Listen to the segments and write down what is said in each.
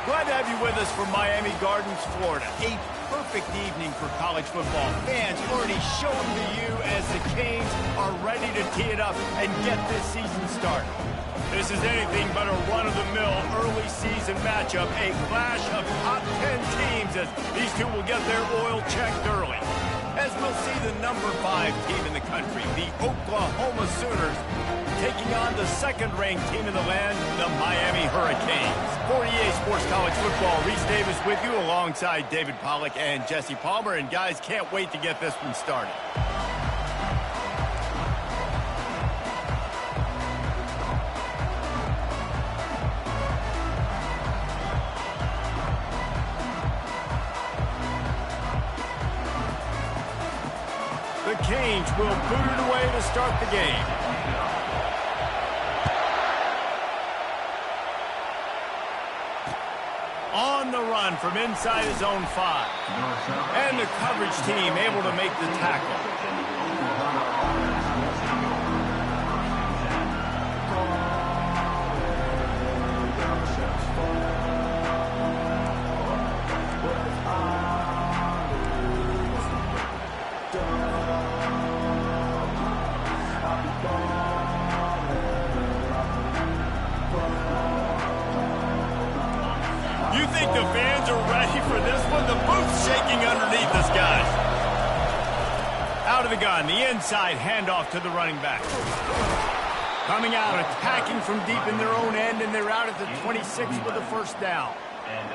Glad to have you with us from Miami Gardens, Florida. A perfect evening for college football. Fans already showing to you as the Canes are ready to tee it up and get this season started. This is anything but a run-of-the-mill early season matchup, a clash of top 10 teams as these two will get their oil checked early. As we'll see the number 5 team in the country, the Oklahoma Sooners, taking on the second-ranked team in the land, the Miami Hurricanes. For EA Sports College Football, Reese Davis with you alongside David Pollack and Jesse Palmer. And guys, can't wait to get this one started. The Canes will boot it away to start the game. On the run from inside his own 5. And the coverage team able to make the tackle. You think the fans are ready for this one? The booth's shaking underneath us, guys. Out of the gun, the inside handoff to the running back. Coming out, attacking from deep in their own end, and they're out at the 26 with a first down.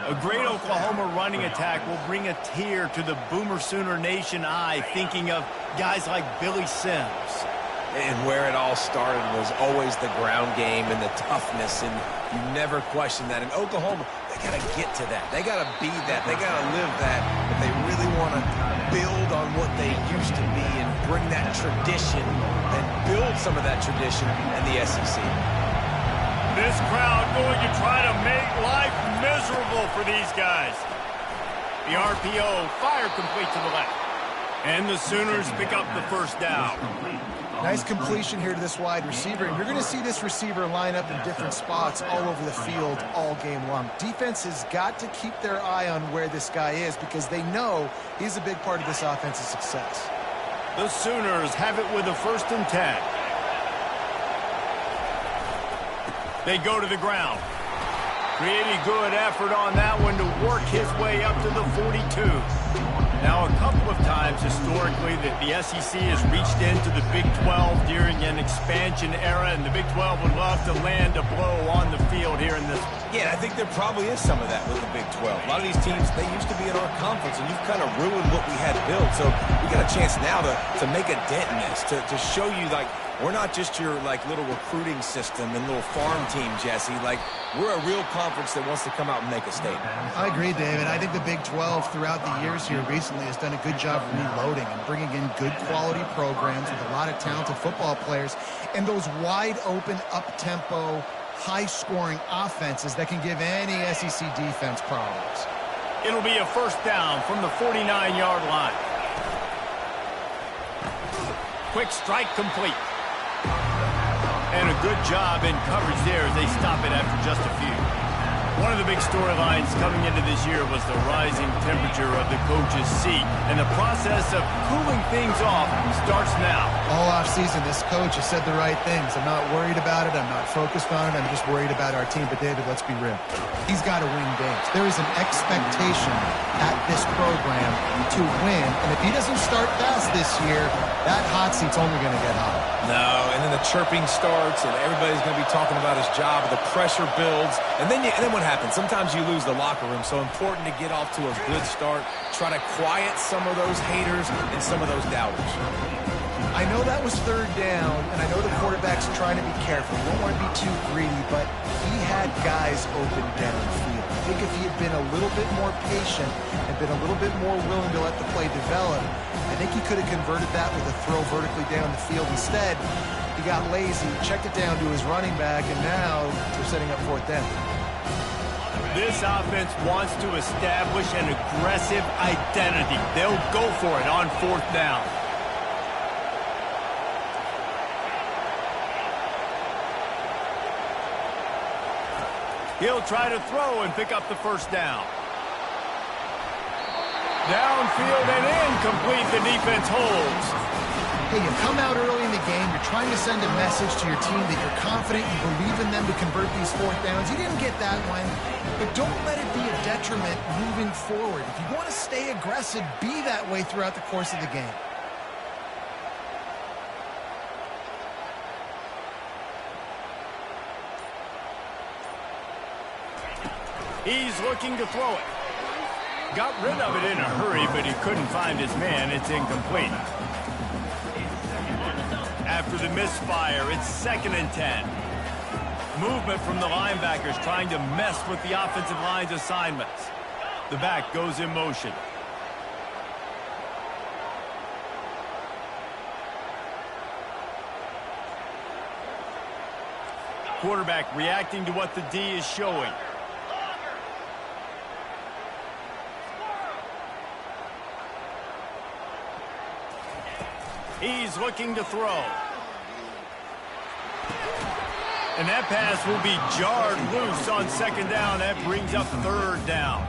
A great Oklahoma running attack will bring a tear to the Boomer Sooner Nation eye, thinking of guys like Billy Sims. And where it all started was always the ground game and the toughness, and you never question that. In Oklahoma, they got to get to that. They got to be that. They got to live that. But they really want to build on what they used to be and bring that tradition and build some of that tradition in the SEC. This crowd going to try to make life miserable for these guys. The RPO, fire complete to the left. And the Sooners pick up the first down. Nice completion here to this wide receiver. And you're going to see this receiver line up in different spots all over the field all game long. Defense has got to keep their eye on where this guy is because they know he's a big part of this offense's success. The Sooners have it with a 1st and 10. They go to the ground. Pretty good effort on that one to work his way up to the 42. Now, a couple of times historically that the SEC has reached into the Big 12 during an expansion era, and the Big 12 would love to land a blow on the field here in this one. Yeah, I think there probably is some of that with the Big 12. A lot of these teams, they used to be in our conference, and you've kind of ruined what we had built. So we got a chance now to make a dent in this, to show you, like, we're not just your, like, little recruiting system and little farm team, Jesse. Like, we're a real conference that wants to come out and make a statement. I agree, David. I think the Big 12 throughout the years here recently has done a good job reloading and bringing in good quality programs with a lot of talented football players and those wide open, up-tempo, high-scoring offenses that can give any SEC defense problems. It'll be a first down from the 49-yard line. Quick strike complete. And a good job in coverage there as they stop it after just a few. One of the big storylines coming into this year was the rising temperature of the coach's seat. And the process of cooling things off starts now. All offseason, this coach has said the right things. I'm not worried about it. I'm not focused on it. I'm just worried about our team. But, David, let's be real. He's got to win games. There is an expectation at this program to win. And if he doesn't start fast this year, that hot seat's only going to get hot. No, and then the chirping starts, and everybody's going to be talking about his job. The pressure builds, and then what happens? Sometimes you lose the locker room. So important to get off to a good start. Try to quiet some of those haters and some of those doubters. I know that was 3rd down, and I know the quarterback's trying to be careful. You don't want to be too greedy, but he had guys open downfield. I think if he had been a little bit more patient and been a little bit more willing to let the play develop, I think he could have converted that with a throw vertically down the field. Instead, he got lazy, checked it down to his running back, and now they're setting up 4th down. This offense wants to establish an aggressive identity. They'll go for it on 4th down. He'll try to throw and pick up the first down. Downfield and incomplete. The defense holds. Hey, you come out early in the game, you're trying to send a message to your team that you're confident, you believe in them to convert these fourth downs. You didn't get that one, but don't let it be a detriment moving forward. If you want to stay aggressive, be that way throughout the course of the game. He's looking to throw it. Got rid of it in a hurry, but he couldn't find his man. It's incomplete. After the misfire, it's 2nd and 10. Movement from the linebackers trying to mess with the offensive line's assignments. The back goes in motion. Quarterback reacting to what the D is showing. He's looking to throw. And that pass will be jarred loose on 2nd down. That brings up 3rd down.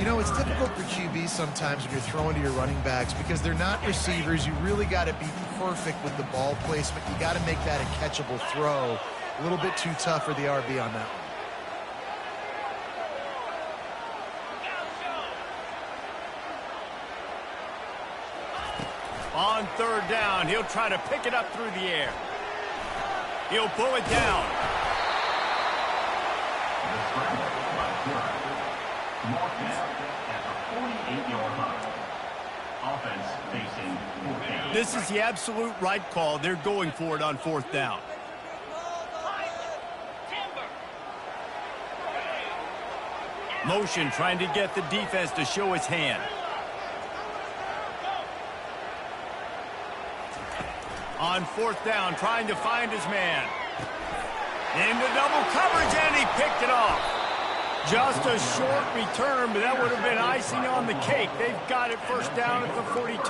You know, it's difficult for QBs sometimes when you're throwing to your running backs because they're not receivers. You really got to be perfect with the ball placement. You got to make that a catchable throw. A little bit too tough for the RB on that one. On 3rd down, he'll try to pick it up through the air. He'll pull it down. This is the absolute right call. They're going for it on 4th down. Motion trying to get the defense to show its hand. On 4th down, trying to find his man. Into double coverage, and he picked it off. Just a short return, but that would have been icing on the cake. They've got it 1st down at the 42.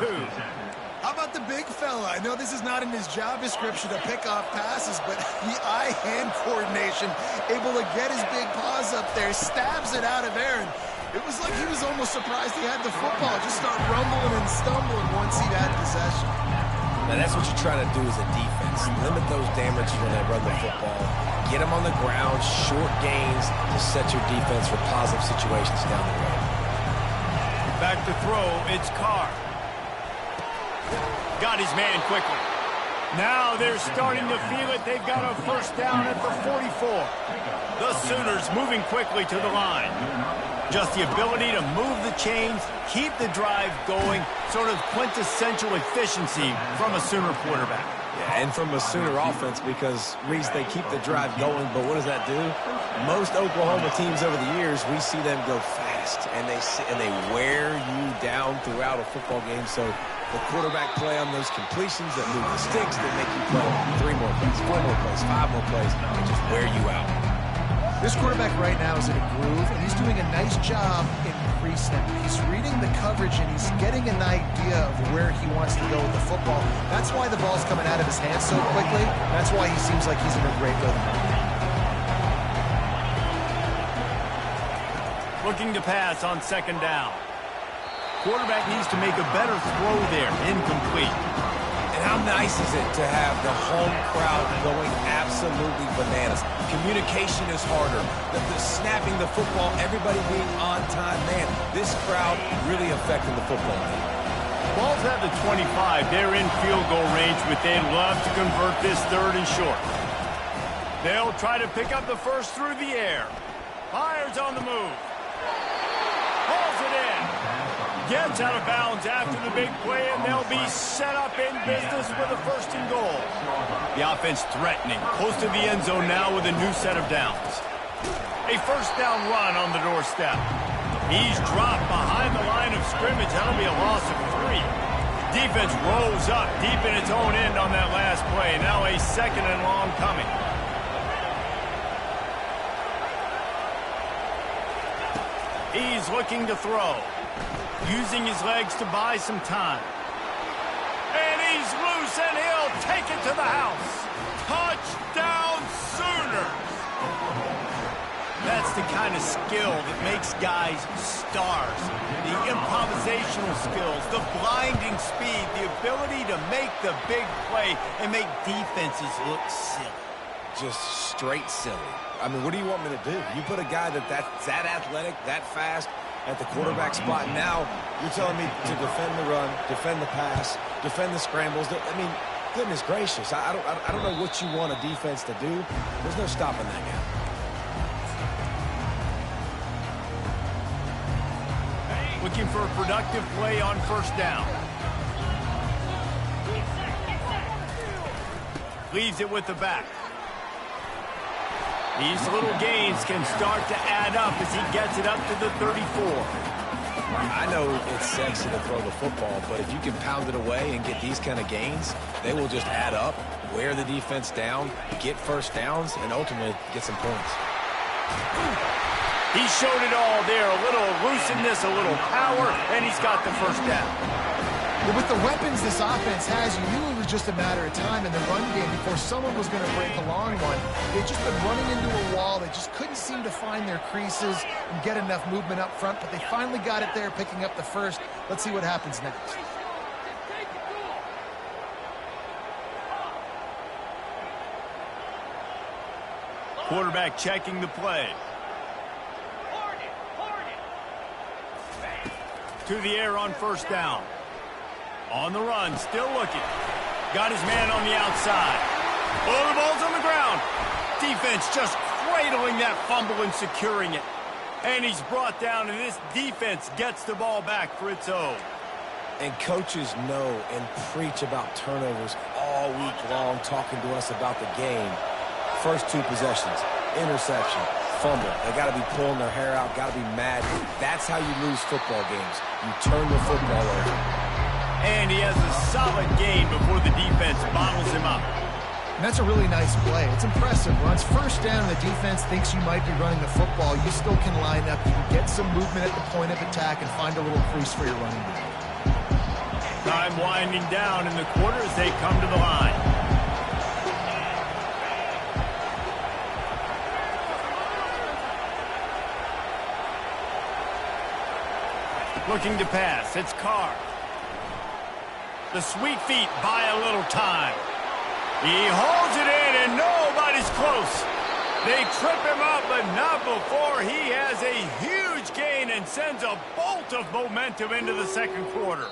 How about the big fella? I know this is not in his job description to pick off passes, but the eye-hand coordination, able to get his big paws up there, stabs it out of Aaron. It was like he was almost surprised he had the football. Just start rumbling and stumbling once he had possession. Now, that's what you're trying to do as a defense. Limit those damages when they run the football. Get them on the ground, short gains to set your defense for positive situations down the road. Back to throw, it's Carr. Got his man quickly. Now they're starting to feel it. They've got a 1st down at the 44. The Sooners moving quickly to the line. Just the ability to move the chains, keep the drive going, sort of quintessential efficiency from a Sooner quarterback. Yeah, and from a Sooner offense because, Reese, they keep the drive going, but what does that do? Most Oklahoma teams over the years, we see them go fast, and they wear you down throughout a football game. So the quarterback play on those completions that move the sticks that make you play 3 more plays, 4 more plays, 5 more plays, and just wear you out. This quarterback right now is in a groove, and he's doing a nice job in pre-snap. He's reading the coverage, and he's getting an idea of where he wants to go with the football. That's why the ball's coming out of his hands so quickly. That's why he seems like he's in a great rhythm. Looking to pass on 2nd down. Quarterback needs to make a better throw there. Incomplete. And how nice is it to have the home crowd going absolutely bananas? Communication is harder. The snapping the football, everybody being on time. Man, this crowd really affecting the football game. Ball's at the 25. They're in field goal range, but they'd love to convert this 3rd and short. They'll try to pick up the first through the air. Fires on the move. Pulls it in. Gets out of bounds after the big play, and they'll be set up in business with a 1st and goal. The offense threatening, close to the end zone now with a new set of downs. A 1st down run on the doorstep. He's dropped behind the line of scrimmage. That'll be a loss of 3. Defense rolls up deep in its own end on that last play. Now a 2nd and long coming. He's looking to throw. Using his legs to buy some time. And he's loose, and he'll take it to the house. Touchdown, Sooners! That's the kind of skill that makes guys stars. The improvisational skills, the blinding speed, the ability to make the big play and make defenses look silly. Just straight silly. I mean, what do you want me to do? You put a guy that's that athletic, that fast at the quarterback spot. Now you're telling me to defend the run, defend the pass, defend the scrambles. I mean, goodness gracious. I don't know what you want a defense to do. There's no stopping that guy. Looking for a productive play on first down. Leaves it with the back. These little gains can start to add up as he gets it up to the 34. I know it's sexy to throw the football, but if you can pound it away and get these kind of gains, they will just add up, wear the defense down, get first downs, and ultimately get some points. He showed it all there, a little elusiveness, a little power, and he's got the first down. Well, with the weapons this offense has, you knew it was just a matter of time in the run game before someone was going to break a long one. They'd just been running into a wall. They just couldn't seem to find their creases and get enough movement up front, but they finally got it there, picking up the first. Let's see what happens next. Quarterback checking the play. To the air on first down. On the run, still looking. Got his man on the outside. Oh, the ball's on the ground. Defense just cradling that fumble and securing it. And he's brought down, and this defense gets the ball back for its own. And coaches know and preach about turnovers all week long, talking to us about the game. First two possessions, interception, fumble. They got to be pulling their hair out, got to be mad. That's how you lose football games. You turn the football over. And he has a solid gain before the defense bottles him up. And that's a really nice play. It's impressive. Once first down, the defense thinks you might be running the football. You still can line up. You can get some movement at the point of attack and find a little crease for your running game. Time winding down in the quarter as they come to the line. Looking to pass. It's Carr. The sweet feet buy a little time. He holds it in, and nobody's close. They trip him up, but not before he has a huge gain and sends a bolt of momentum into the second quarter.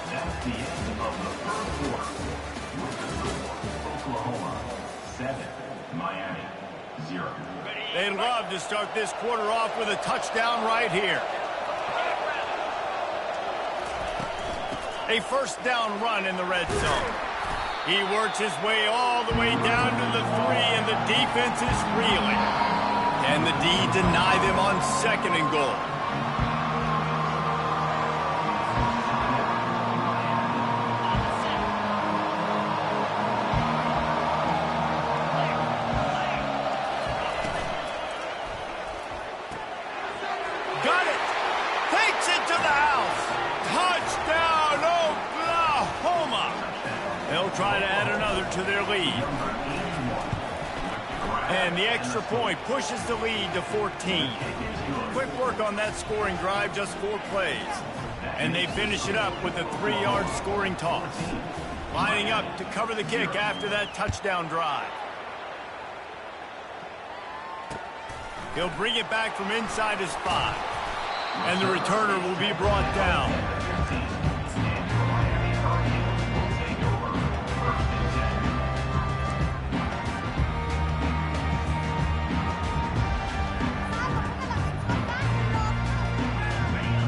That's the end of the first quarter. With the score, Oklahoma 7, Miami 0. They'd love to start this quarter off with a touchdown right here. A first down run in the red zone. He works his way all the way down to the 3, and the defense is reeling. Can the D deny them on second and goal? Got it! Takes it to the house! Touchdown, Oklahoma! They'll try to add another to their lead. And the extra point pushes the lead to 14. Quick work on that scoring drive, just 4 plays. And they finish it up with a 3-yard scoring toss. Lining up to cover the kick after that touchdown drive. He'll bring it back from inside his 5. And the returner will be brought down.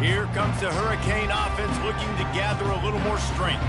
Here comes the Hurricane offense looking to gather a little more strength.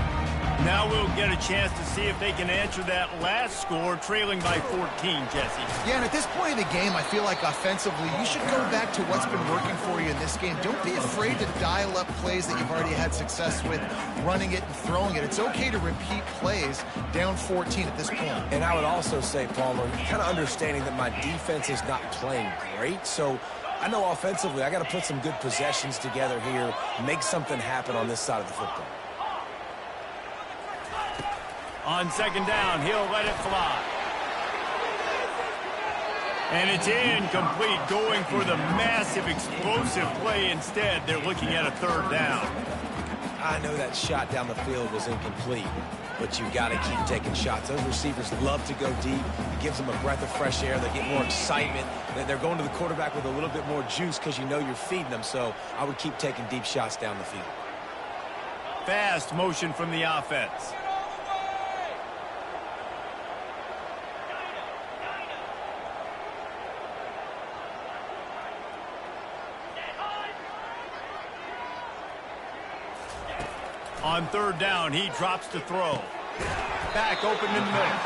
Now we'll get a chance to see if they can answer that last score, trailing by 14, Jesse. Yeah, and at this point in the game, I feel like offensively, you should go back to what's been working for you in this game. Don't be afraid to dial up plays that you've already had success with, running it and throwing it. It's okay to repeat plays down 14 at this point. And I would also say, Palmer, kind of understanding that my defense is not playing great, so I know offensively I got to put some good possessions together here, make something happen on this side of the football. On second down, he'll let it fly. And it's incomplete, going for the massive explosive play instead. They're looking at a third down. I know that shot down the field was incomplete, but you got to keep taking shots. Those receivers love to go deep. It gives them a breath of fresh air. They get more excitement. They're going to the quarterback with a little bit more juice because you know you're feeding them. So I would keep taking deep shots down the field. Fast motion from the offense. On third down, he drops to throw. Back open in the middle.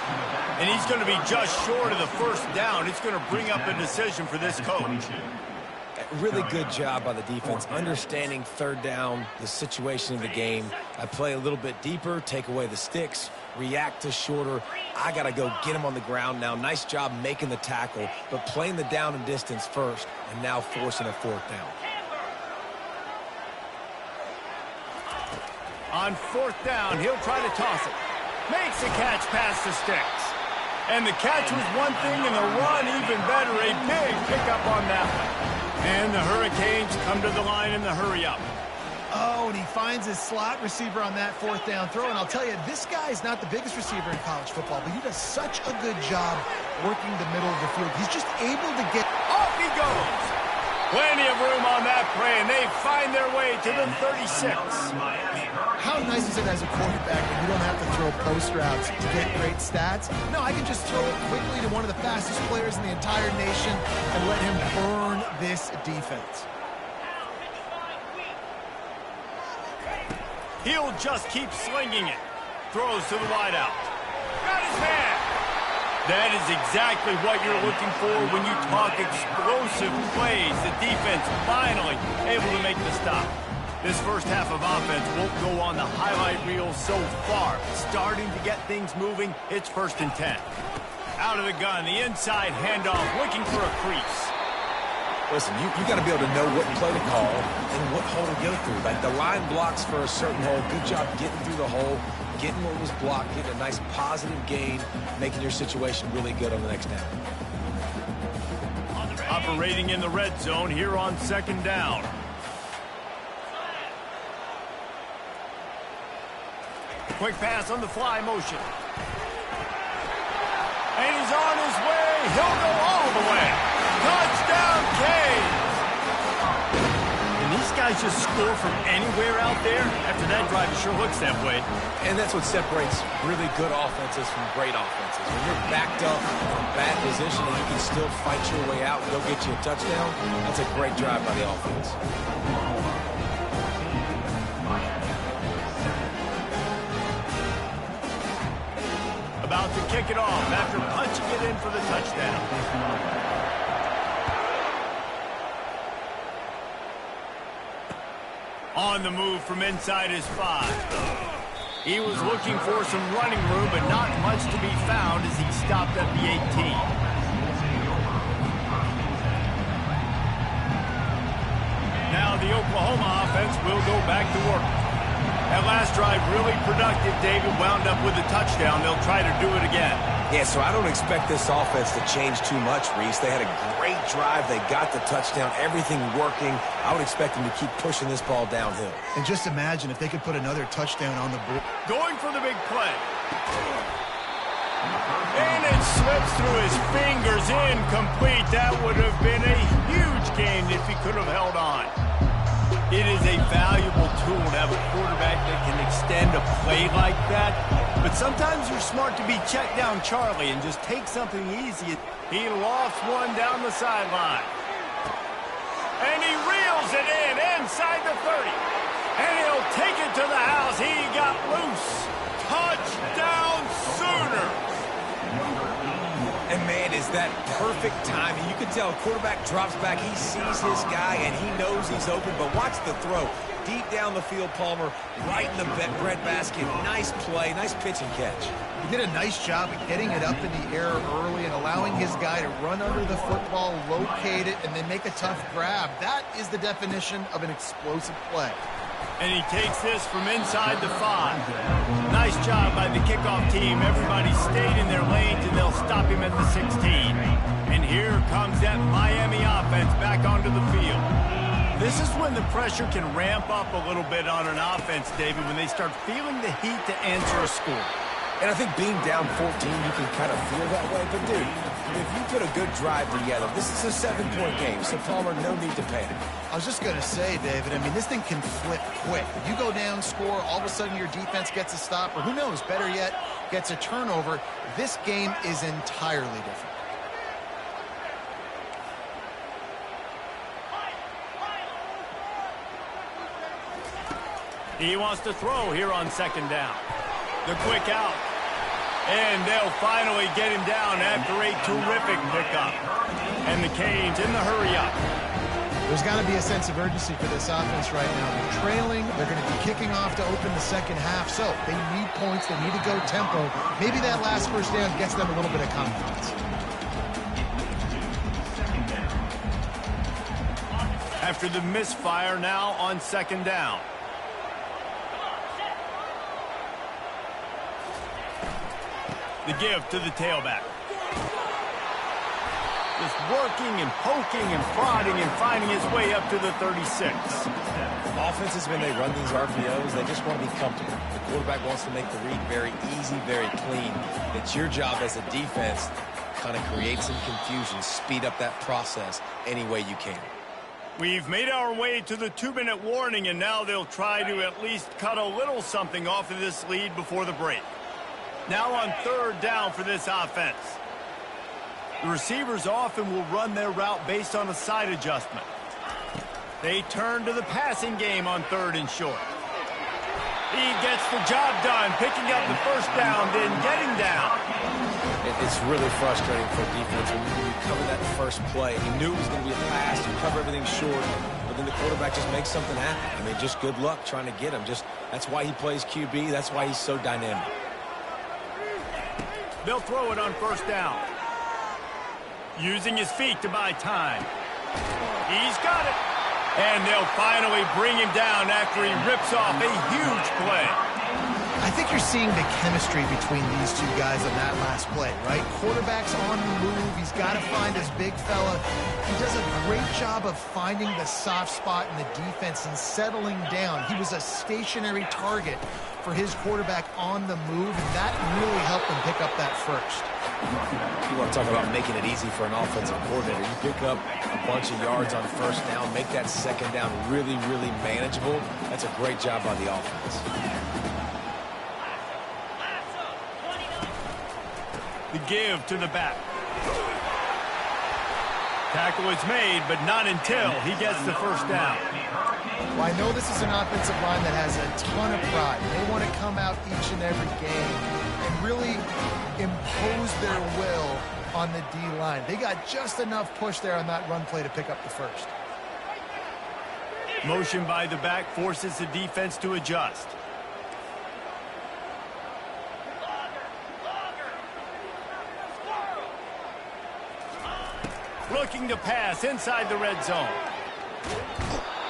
And he's going to be just short of the first down. It's going to bring up a decision for this coach. Really good job by the defense, understanding third down, the situation of the game. I play a little bit deeper, take away the sticks, react to shorter. I got to go get him on the ground now. Nice job making the tackle, but playing the down and distance first, and now forcing a fourth down. On fourth down, he'll try to toss it. Makes the catch past the sticks. And the catch was one thing, and the run even better. A big pickup on that one. And the Hurricanes come to the line in the hurry-up. Oh, and he finds his slot receiver on that fourth down throw. And I'll tell you, this guy's not the biggest receiver in college football, but he does such a good job working the middle of the field. He's just able to get... Off he goes! Plenty of room on that play, and they find their way to the 36. How nice is it as a quarterback when you don't have to throw post routes to get great stats? No, I can just throw it quickly to one of the fastest players in the entire nation and let him burn this defense. He'll just keep slinging it. Throws to the wideout. Got his man. That is exactly what you're looking for when you talk explosive plays. The defense finally able to make the stop. This first half of offense won't go on the highlight reel so far. Starting to get things moving, it's 1st and 10. Out of the gun, the inside handoff, looking for a crease. Listen, you got to be able to know what play to call and what hole to go through. Like the line blocks for a certain hole. Good job getting through the hole, getting what was blocked, getting a nice positive gain, making your situation really good on the next down. Operating in the red zone here on 2nd down. Quick pass on the fly motion. And he's on his way. He'll go all the way. Touchdown, Canes! And these guys just score from anywhere out there. After that drive, it sure looks that way. And that's what separates really good offenses from great offenses. When you're backed up in a bad position and you can still fight your way out and go get you a touchdown, that's a great drive by the offense. About to kick it off after punching it in for the touchdown. On the move from inside his 5. He was looking for some running room, but not much to be found as he stopped at the 18. Now the Oklahoma offense will go back to work. That last drive really productive. David wound up with a touchdown. They'll try to do it again. Yeah, so I don't expect this offense to change too much, Reese. They had a great drive. They got the touchdown. Everything working. I would expect them to keep pushing this ball downhill. And just imagine if they could put another touchdown on the board. Going for the big play. And it slips through his fingers. Incomplete. That would have been a huge gain if he could have held on. It is a valuable tool to have a quarterback that can extend a play like that. But sometimes you're smart to be check down Charlie and just take something easy. He lofts one down the sideline. And he reels it in inside the 30. And he'll take it to the house. He got loose. Touchdown Sooner. And, man, is that perfect timing. You can tell a quarterback drops back. He sees his guy, and he knows he's open. But watch the throw. Deep down the field, Palmer, right in the breadbasket. Nice play, nice pitch and catch. He did a nice job of getting it up in the air early and allowing his guy to run under the football, locate it, and then make a tough grab. That is the definition of an explosive play. And he takes this from inside the 5. Nice job by the kickoff team. Everybody stayed in their lanes, and they'll stop him at the 16. And here comes that Miami offense back onto the field. This is when the pressure can ramp up a little bit on an offense, David, when they start feeling the heat to answer a score. And I think being down 14, you can kind of feel that way. But, dude, if you put a good drive together, this is a 7-point game. So, Palmer, no need to panic. I was just going to say, David, I mean, this thing can flip quick. You go down, score, all of a sudden your defense gets a stop, or who knows, better yet, gets a turnover. This game is entirely different. He wants to throw here on second down. The quick out. And they'll finally get him down after a terrific pickup. And the Canes in the hurry up. There's got to be a sense of urgency for this offense right now. They're trailing. They're going to be kicking off to open the second half. So they need points. They need to go tempo. Maybe that last first down gets them a little bit of confidence. After the misfire, now on second down. The give to the tailback. Just working and poking and prodding and finding his way up to the 36. Offenses, when they run these RPOs, they just want to be comfortable. The quarterback wants to make the read very easy, very clean. It's your job as a defense to kind of create some confusion, speed up that process any way you can. We've made our way to the 2-minute warning, and now they'll try to at least cut a little something off of this lead before the break. Now on third down for this offense. The receivers often will run their route based on a side adjustment. They turn to the passing game on third and short. He gets the job done, picking up the first down, then getting down. It's really frustrating for defense when you cover that first play. You knew it was going to be a pass. You cover everything short, but then the quarterback just makes something happen. I mean, just good luck trying to get him. That's why he plays QB. That's why he's so dynamic. They'll throw it on first down. Using his feet to buy time. He's got it. And they'll finally bring him down after he rips off a huge play. I think you're seeing the chemistry between these two guys on that last play, right? Quarterback's on the move. He's got to find his big fella. He does a great job of finding the soft spot in the defense and settling down. He was a stationary target for his quarterback on the move, and that really helped him pick up that first. You want to talk about making it easy for an offensive coordinator. You pick up a bunch of yards on first down, make that second down really, really manageable. That's a great job by the offense. The give to the back. Tackle is made, but not until he gets the first down. Well, I know this is an offensive line that has a ton of pride. They want to come out each and every game and really impose their will on the D-line. They got just enough push there on that run play to pick up the first. Motion by the back forces the defense to adjust. Looking to pass inside the red zone.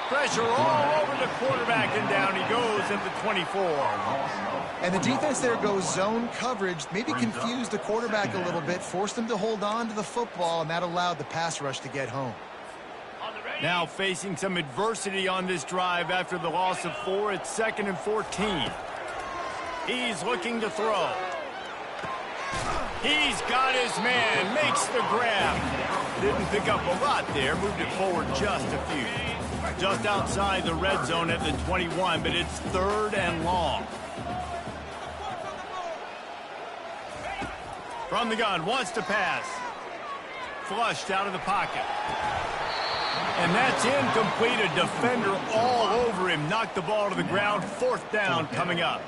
Pressure all over the quarterback, and down he goes at the 24. And the defense there goes zone coverage, maybe confused the quarterback a little bit, forced him to hold on to the football, and that allowed the pass rush to get home. Now facing some adversity on this drive after the loss of 4, it's 2nd and 14. He's looking to throw. He's got his man, makes the grab. Didn't pick up a lot there, moved it forward just a few. Just outside the red zone at the 21, but it's 3rd and long. From the gun, wants to pass. Flushed out of the pocket. And that's incomplete. A defender all over him. Knocked the ball to the ground. 4th down coming up.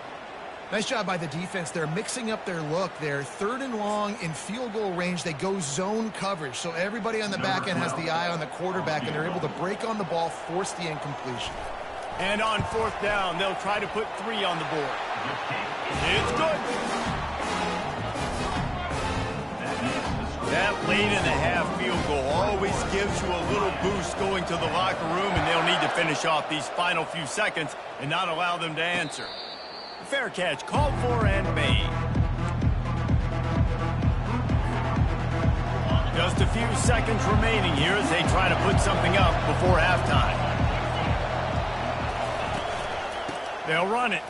Nice job by the defense. They're mixing up their look. They're 3rd and long in field goal range. They go zone coverage. So everybody on the back end has the eye on the quarterback, and they're able to break on the ball, force the incompletion. And on 4th down, they'll try to put 3 on the board. It's good. That late-in-the-half field goal always gives you a little boost going to the locker room, and they'll need to finish off these final few seconds and not allow them to answer. Fair catch called for and made. Just a few seconds remaining here as they try to put something up before halftime. They'll run it.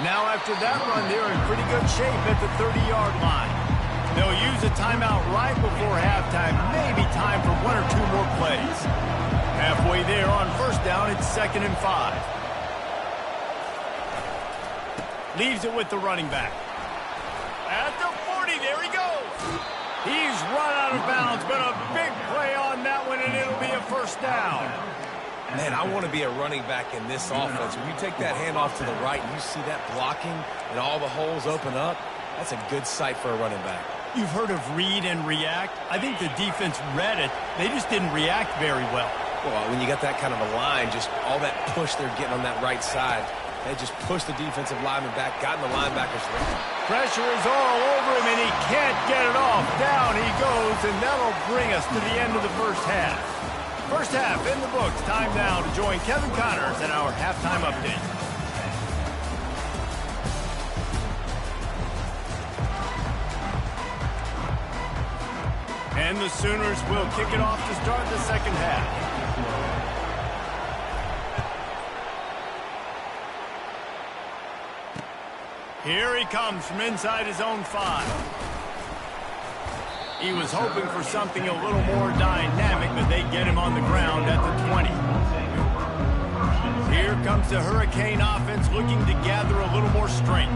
Now after that run, they're in pretty good shape at the 30-yard line. They'll use a timeout right before halftime. Maybe time for one or two more plays. Halfway there on first down, it's 2nd and 5. Leaves it with the running back. At the 40, there he goes. He's run out of bounds, but a big play on that one, and it'll be a first down. Man, I want to be a running back in this offense. When you take that handoff to the right and you see that blocking and all the holes open up, that's a good sight for a running back. You've heard of read and react. I think the defense read it. They just didn't react very well. Well, when you got that kind of a line, just all that push they're getting on that right side, they just pushed the defensive lineman back, got in the linebacker's way. Pressure is all over him, and he can't get it off. Down he goes, and that'll bring us to the end of the first half. First half in the books. Time now to join Kevin Connors in our halftime update. And the Sooners will kick it off to start the second half. Here he comes from inside his own 5. He was hoping for something a little more dynamic, but they get him on the ground at the 20. Here comes the Hurricane offense looking to gather a little more strength.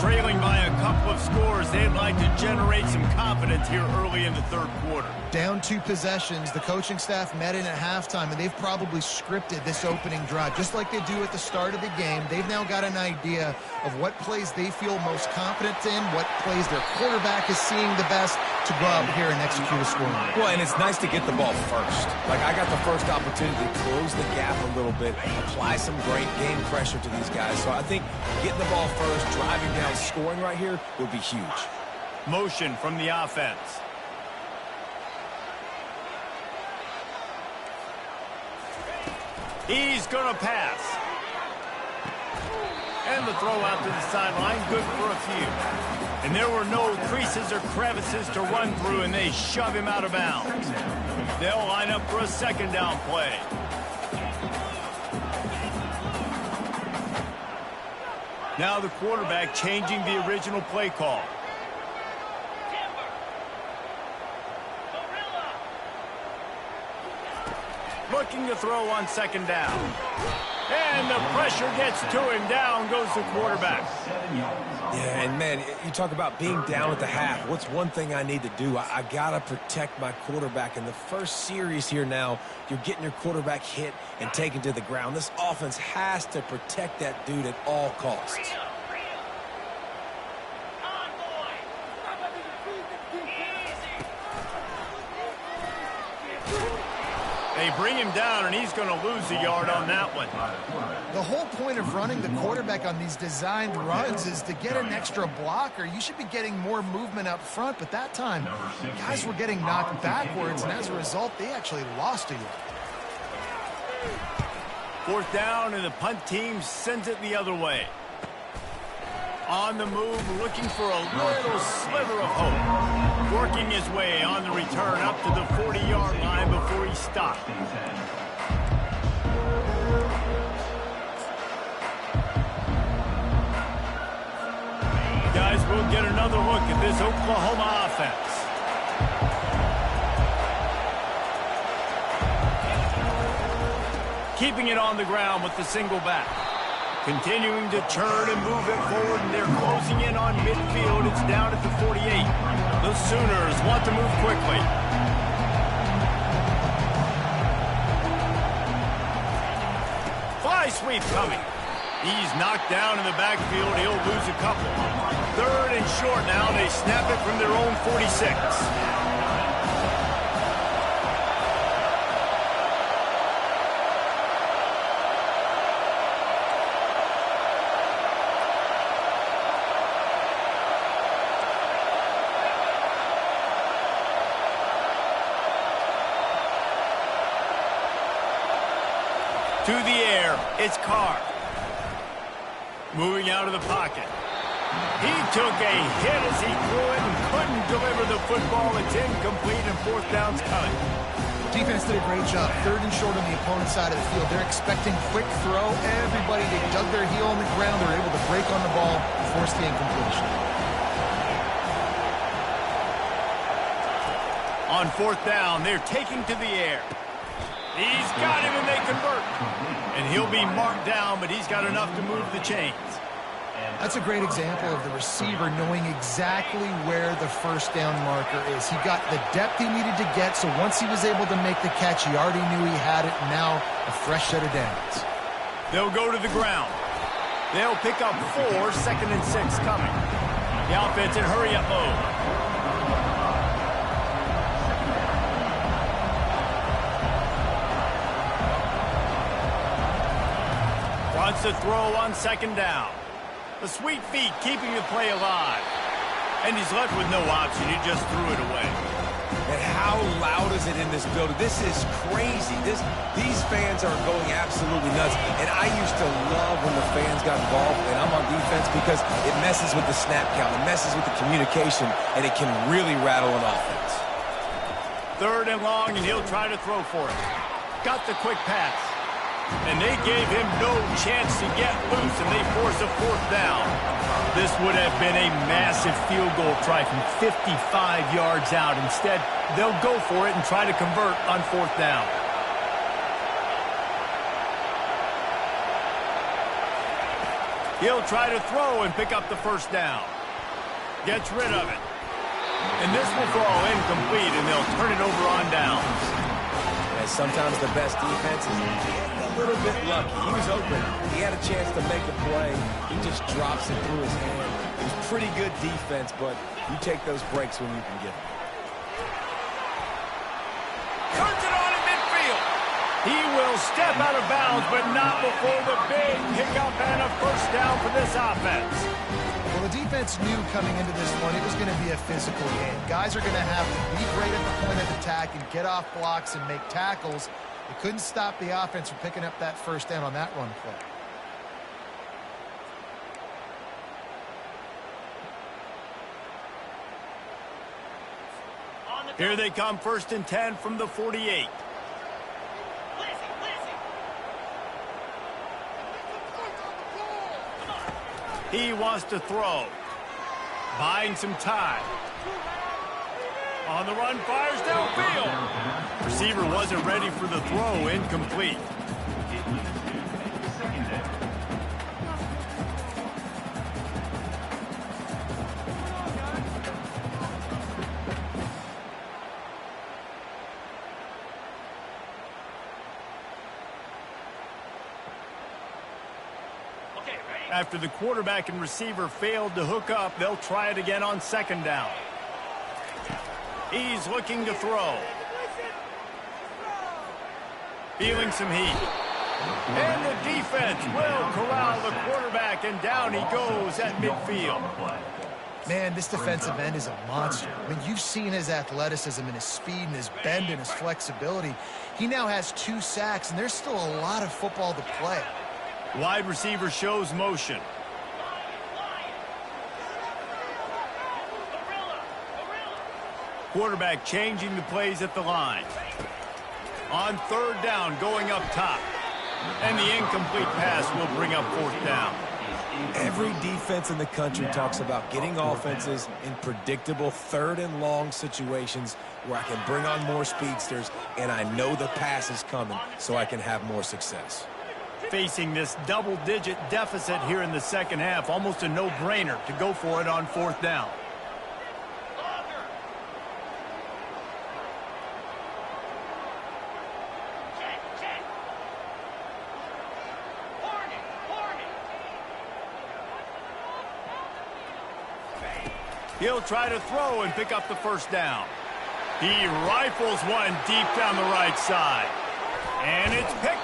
Trailing by a couple of scores, they'd like to generate some confidence here early in the third quarter. Down 2 possessions, the coaching staff met in at halftime, and they've probably scripted this opening drive. Just like they do at the start of the game, they've now got an idea of what plays they feel most confident in, what plays their quarterback is seeing the best to go out here and execute a scoring. Well, and it's nice to get the ball first. Like, I got the first opportunity to close the gap a little bit, apply some great game pressure to these guys. So I think getting the ball first, driving down, scoring right here would be huge. Motion from the offense. He's going to pass. And the throw out to the sideline, good for a few. And there were no creases or crevices to run through, and they shove him out of bounds. They'll line up for a second down play. Now the quarterback changing the original play call. Looking to throw on second down. And the pressure gets to him. Down goes the quarterback. Yeah, and man, you talk about being down at the half. What's one thing I need to do? I got to protect my quarterback. In the first series here now, you're getting your quarterback hit and taken to the ground. This offense has to protect that dude at all costs. They bring him down, and he's going to lose a yard on that one. The whole point of running the quarterback on these designed runs is to get an extra blocker. You should be getting more movement up front, but that time, guys were getting knocked backwards, and as a result, they actually lost a yard. Fourth down, and the punt team sends it the other way. On the move, looking for a little sliver of hope. Working his way on the return up to the 40-yard line before he stopped. Guys, we'll get another look at this Oklahoma offense. Keeping it on the ground with the single back. Continuing to turn and move it forward, and they're closing in on midfield. It's down at the 48. The Sooners want to move quickly. Fly sweep coming. He's knocked down in the backfield. He'll lose a couple. Third and short now. They snap it from their own 46. To the air, it's Carr. Moving out of the pocket. He took a hit as he threw it and couldn't deliver the football. It's incomplete and fourth down's coming. Defense did a great job. Third and short on the opponent's side of the field. They're expecting quick throw. Everybody, they dug their heel on the ground. They were able to break on the ball, force the incompletion. On fourth down, they're taking to the air. He's got him and they convert. And he'll be marked down, but he's got enough to move the chains. That's a great example of the receiver knowing exactly where the first down marker is. He got the depth he needed to get, so once he was able to make the catch, he already knew he had it, and now a fresh set of downs. They'll go to the ground. They'll pick up 4, 2nd and 6 coming. The offense in hurry-up mode. Wants to throw on 2nd down. The sweet feet keeping the play alive. And he's left with no option. He just threw it away. And how loud is it in this building? This is crazy. These fans are going absolutely nuts. And I used to love when the fans got involved, and I'm on defense, because it messes with the snap count. It messes with the communication, and it can really rattle an offense. 3rd and long, and he'll try to throw for it. Got the quick pass. And they gave him no chance to get loose, and they force a 4th down. This would have been a massive field goal try from 55 yards out. Instead, they'll go for it and try to convert on 4th down. He'll try to throw and pick up the 1st down. Gets rid of it. And this will fall incomplete, and they'll turn it over on downs. And sometimes the best defense is a little bit lucky. He was open. He had a chance to make a play. He just drops it through his hand. It was pretty good defense, but you take those breaks when you can get them. Turns it on in midfield. He will step out of bounds, but not before the big pickup and a 1st down for this offense. Well, the defense knew coming into this one it was going to be a physical game. Guys are going to have to be great at the point of attack and get off blocks and make tackles. They couldn't stop the offense from picking up that 1st down on that run play. Here they come, 1st and 10 from the 48. He wants to throw. Buying some time. On the run, fires downfield. Receiver wasn't ready for the throw, incomplete. After the quarterback and receiver failed to hook up, they'll try it again on 2nd down. He's looking to throw. Feeling some heat. And the defense will corral the quarterback, and down he goes at midfield. Man, this defensive end is a monster. I mean, you've seen his athleticism and his speed and his bend and his flexibility. He now has 2 sacks, and there's still a lot of football to play. Wide receiver shows motion. Quarterback changing the plays at the line. On 3rd down, going up top. And the incomplete pass will bring up 4th down. Every defense in the country talks about getting offenses in predictable 3rd and long situations where I can bring on more speedsters, and I know the pass is coming, so I can have more success. Facing this double-digit deficit here in the 2nd half, almost a no-brainer to go for it on 4th down. He'll try to throw and pick up the 1st down. He rifles one deep down the right side. And it's picked